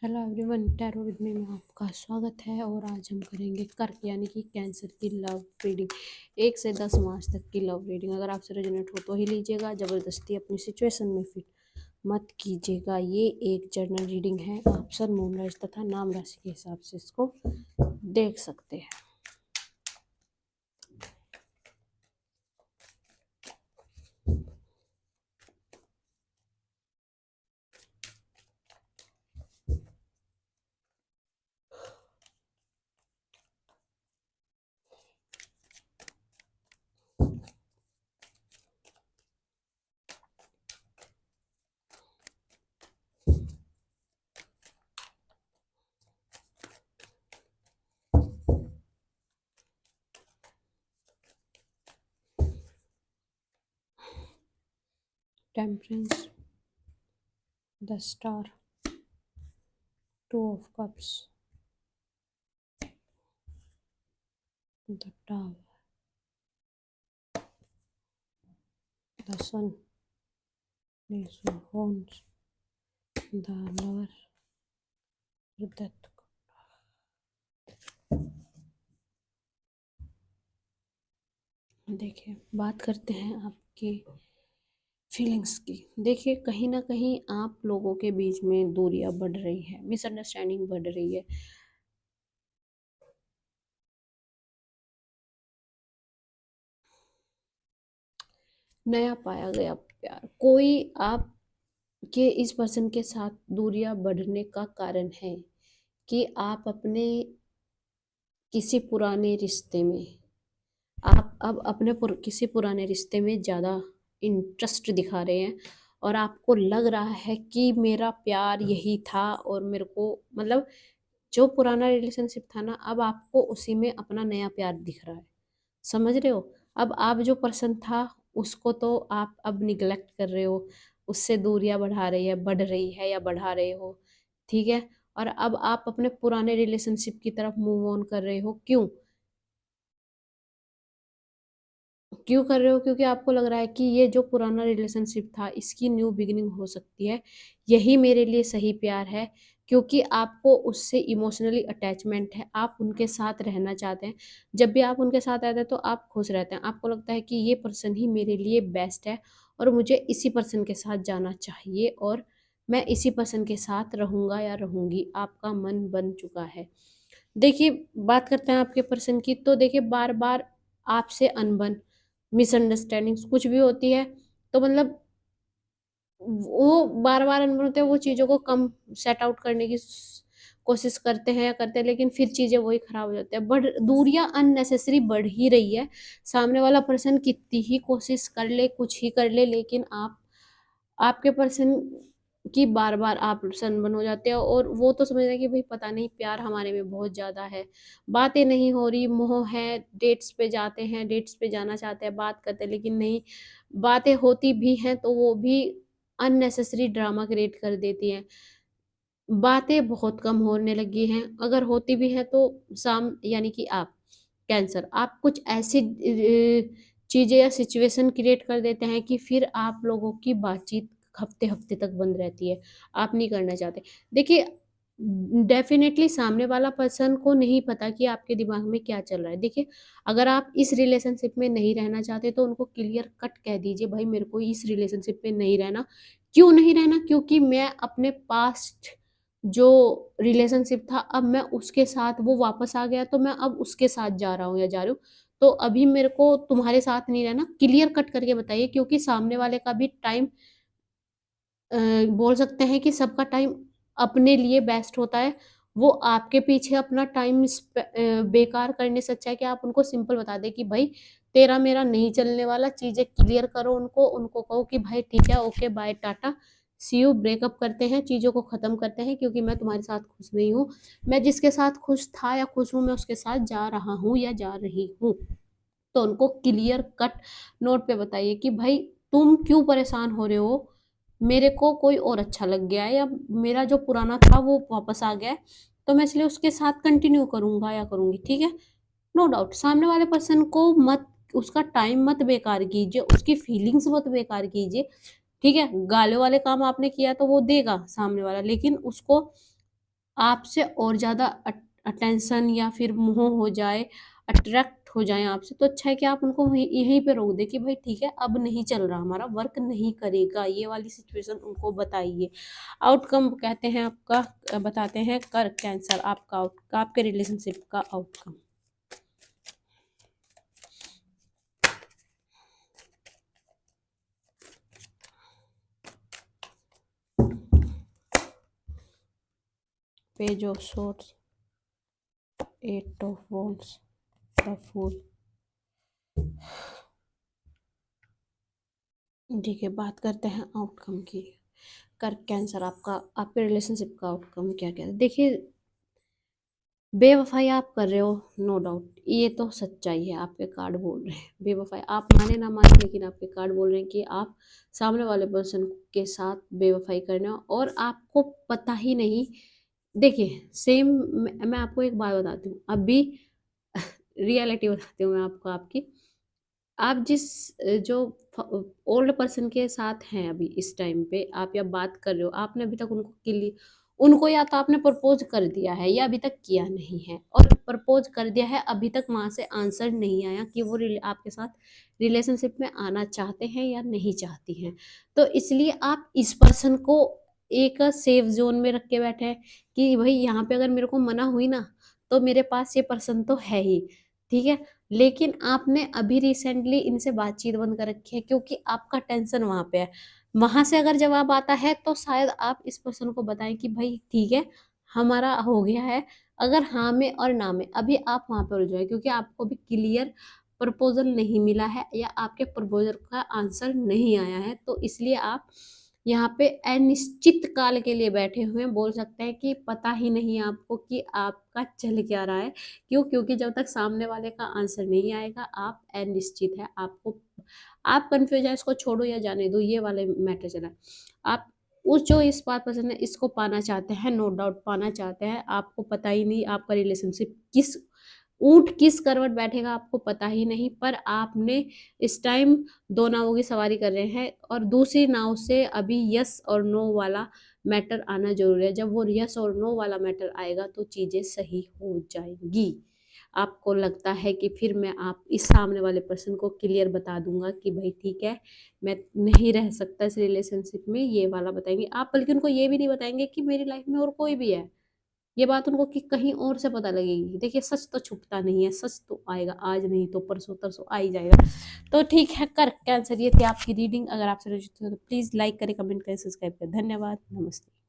Hello everyone, tarot with me में आपका स्वागत है। और आज हम करेंगे कर्क यानी कि कैंसर की लव रीडिंग। 1 से 10 मार्च तक की लव रीडिंग। अगर आपसे रेजोनेट हो तो ही लीजिएगा, ज़बरदस्ती अपनी सिचुएशन में फिट मत कीजिएगा। ये एक जर्नल रीडिंग है, आप सन मून राशि तथा नाम राशि के हिसाब से इसको देख सकते हैं। Temperance, the star, 2 of Cups, the tower, the sun, Ace of Wands, the lover, death. देखिए, बात करते हैं आपकी फीलिंग्स की। देखिए, कहीं ना कहीं आप लोगों के बीच में दूरियां बढ़ रही है, मिसअंडरस्टैंडिंग बढ़ रही है। नया पाया गया प्यार कोई आप के इस पर्सन के साथ दूरियां बढ़ने का कारण है कि आप अपने किसी पुराने रिश्ते में, आप अब अपने किसी पुराने रिश्ते में ज़्यादा इंटरेस्ट दिखा रहे हैं। और आपको लग रहा है कि मेरा प्यार यही था, और मेरे को मतलब जो पुराना रिलेशनशिप था ना, अब आपको उसी में अपना नया प्यार दिख रहा है। समझ रहे हो? अब आप जो पर्सन था उसको तो आप अब निग्लेक्ट कर रहे हो, उससे दूरियां बढ़ा रही है, बढ़ रही है या बढ़ा रहे हो। ठीक है। और अब आप अपने पुराने रिलेशनशिप की तरफ मूव ऑन कर रहे हो। क्यों क्यों कर रहे हो? क्योंकि आपको लग रहा है कि ये जो पुराना रिलेशनशिप था इसकी न्यू बिगिनिंग हो सकती है, यही मेरे लिए सही प्यार है। क्योंकि आपको उससे इमोशनली अटैचमेंट है, आप उनके साथ रहना चाहते हैं। जब भी आप उनके साथ रहते हैं तो आप खुश रहते हैं, आपको लगता है कि ये पर्सन ही मेरे लिए बेस्ट है और मुझे इसी पर्सन के साथ जाना चाहिए, और मैं इसी पर्सन के साथ रहूंगा या रहूंगी। आपका मन बन चुका है। देखिए, बात करते हैं आपके पर्सन की, तो देखिए बार बार आपसे अनबन, मिसअंडरस्टैंडिंग्स कुछ भी होती है, तो मतलब वो बार बार अनबन होते हैं, वो चीज़ों को कम सेट आउट करने की कोशिश करते हैं या करते हैं, लेकिन फिर चीज़ें वही खराब हो जाती है। बढ़ दूरियां अननेसेसरी बढ़ ही रही है। सामने वाला पर्सन कितनी ही कोशिश कर ले, कुछ ही कर ले, लेकिन आपके पर्सन की बार बार आप सनबन हो जाते हो, और वो तो समझ रहे हैं कि भाई पता नहीं प्यार हमारे में बहुत ज़्यादा है, बातें नहीं हो रही, मोह है, डेट्स पे जाते हैं, डेट्स पे जाना चाहते हैं, बात करते हैं, लेकिन नहीं, बातें होती भी हैं तो वो भी अननेसेसरी ड्रामा क्रिएट कर देती हैं। बातें बहुत कम होने लगी हैं, अगर होती भी हैं तो साम यानी कि आप कैंसर, आप कुछ ऐसी चीज़ें या सिचुएशन क्रिएट कर देते हैं कि फिर आप लोगों की बातचीत हफ्ते हफ्ते तक बंद रहती है, आप नहीं करना चाहते। देखिए, डेफिनेटली सामने वाला पर्सन को नहीं पता कि आपके दिमाग में क्या चल रहा है। देखिए, अगर आप इस रिलेशनशिप में नहीं रहना चाहते तो उनको क्लियर कट कह दीजिए, भाई मेरे को इस रिलेशनशिप में नहीं रहना। क्यों नहीं रहना? क्योंकि मैं अपने पास्ट जो रिलेशनशिप था, अब मैं उसके साथ, वो वापस आ गया तो मैं अब उसके साथ जा रहा हूँ या जा रही हूँ। तो अभी मेरे को तुम्हारे साथ नहीं रहना, क्लियर कट करके बताइए। क्योंकि सामने वाले का भी टाइम, बोल सकते हैं कि सबका टाइम अपने लिए बेस्ट होता है। वो आपके पीछे अपना टाइम बेकार करने से अच्छा है कि आप उनको सिंपल बता दें कि भाई तेरा मेरा नहीं चलने वाला, चीज़ें क्लियर करो उनको, उनको कहो कि भाई ठीक है, okay bye tata see you, breakup करते हैं, चीज़ों को ख़त्म करते हैं, क्योंकि मैं तुम्हारे साथ खुश नहीं हूँ। मैं जिसके साथ खुश था या खुश हूँ, मैं उसके साथ जा रहा हूँ या जा रही हूँ। तो उनको क्लियर कट नोट पे बताइए कि भाई तुम क्यों परेशान हो रहे हो, मेरे को कोई और अच्छा लग गया है, या मेरा जो पुराना था वो वापस आ गया है, तो मैं इसलिए उसके साथ कंटिन्यू करूंगा या करूंगी। ठीक है। नो डाउट, सामने वाले पर्सन को मत, उसका टाइम मत बेकार कीजिए, उसकी फीलिंग्स मत बेकार कीजिए। ठीक है, गाले वाले काम आपने किया तो वो देगा सामने वाला, लेकिन उसको आपसे और ज़्यादा अटेंशन या फिर मोह हो जाए, अट्रैक्ट हो जाएँ आपसे, तो अच्छा है कि आप उनको वहीं यहीं पे रोक दें कि भाई ठीक है, अब नहीं चल रहा हमारा, वर्क नहीं करेगा, ये वाली सिचुएशन उनको बताइए। आउटकम कहते हैं आपका बताते हैं कर कैंसर आपका आपके रिलेशनशिप का outcome. Page of swords, eight of wands, the fool. ठीक है, बात करते हैं आउटकम की। कर कैंसर आपका आपके रिलेशनशिप का आउटकम क्या क्या है? देखिए, बेवफाई आप कर रहे हो, नो डाउट, ये तो सच्चाई है, आपके कार्ड बोल रहे हैं बेवफाई, आप माने ना माने लेकिन आपके कार्ड बोल रहे हैं कि आप सामने वाले पर्सन के साथ बेवफाई करना और आपको पता ही नहीं। देखिए, सेम मैं आपको एक बात बताती हूँ अभी, रियलिटी बताती हूँ मैं आपको आपकी। आप जिस जो ओल्ड पर्सन के साथ हैं अभी इस टाइम पे आप या बात कर रहे हो, आपने अभी तक उनको किली उनको या तो आपने प्रपोज कर दिया है या अभी तक किया नहीं है, और प्रपोज कर दिया है अभी तक वहां से आंसर नहीं आया कि वो आपके साथ रिलेशनशिप में आना चाहते हैं या नहीं चाहती हैं। तो इसलिए आप इस पर्सन को एक सेफ जोन में रख के बैठे हैं कि भाई यहाँ पे अगर मेरे को मना हुई ना, तो मेरे पास ये पर्सन तो है ही, ठीक है। लेकिन आपने अभी रिसेंटली इनसे बातचीत बंद कर रखी है क्योंकि आपका टेंशन वहां पे है। वहां से अगर जवाब आता है तो शायद आप इस पर्सन को बताएं कि भाई ठीक है, हमारा हो गया है। अगर हाँ में और ना में अभी आप वहां पे उलझे क्योंकि आपको भी क्लियर प्रपोजल नहीं मिला है या आपके प्रपोजल का आंसर नहीं आया है, तो इसलिए आप यहाँ पे अनिश्चित काल के लिए बैठे हुए हैं। बोल सकते हैं कि पता ही नहीं आपको कि आपका चल क्या रहा है। क्यों? क्योंकि जब तक सामने वाले का आंसर नहीं आएगा आप अनिश्चित है, आपको आप कंफ्यूज है, इसको छोड़ो या जाने दो, ये वाले मैटर चला। आप उस जो इस बात पसंद है इसको पाना चाहते हैं, नो डाउट पाना चाहते हैं, आपको पता ही नहीं आपका रिलेशनशिप किस ऊंट किस करवट बैठेगा आपको पता ही नहीं, पर आपने इस टाइम दो नावों की सवारी कर रहे हैं और दूसरी नाव से अभी यस और नो वाला मैटर आना जरूरी है। जब वो यस और नो वाला मैटर आएगा तो चीजें सही हो जाएंगी। आपको लगता है कि फिर मैं आप इस सामने वाले पर्सन को क्लियर बता दूंगा कि भाई ठीक है, मैं नहीं रह सकता इस रिलेशनशिप में, ये वाला बताएंगे आप, बल्कि उनको ये भी नहीं बताएंगे कि मेरी लाइफ में और कोई भी है। ये बात उनको कि कहीं और से पता लगेगी। देखिए, सच तो छुपता नहीं है, सच तो आएगा, आज नहीं तो परसों तरसों आ ही जाएगा। तो ठीक है, कर कैंसर, ये थी आपकी रीडिंग। अगर आपसे रुचि हो तो प्लीज लाइक करें, कमेंट करें, सब्सक्राइब करें। धन्यवाद, नमस्ते।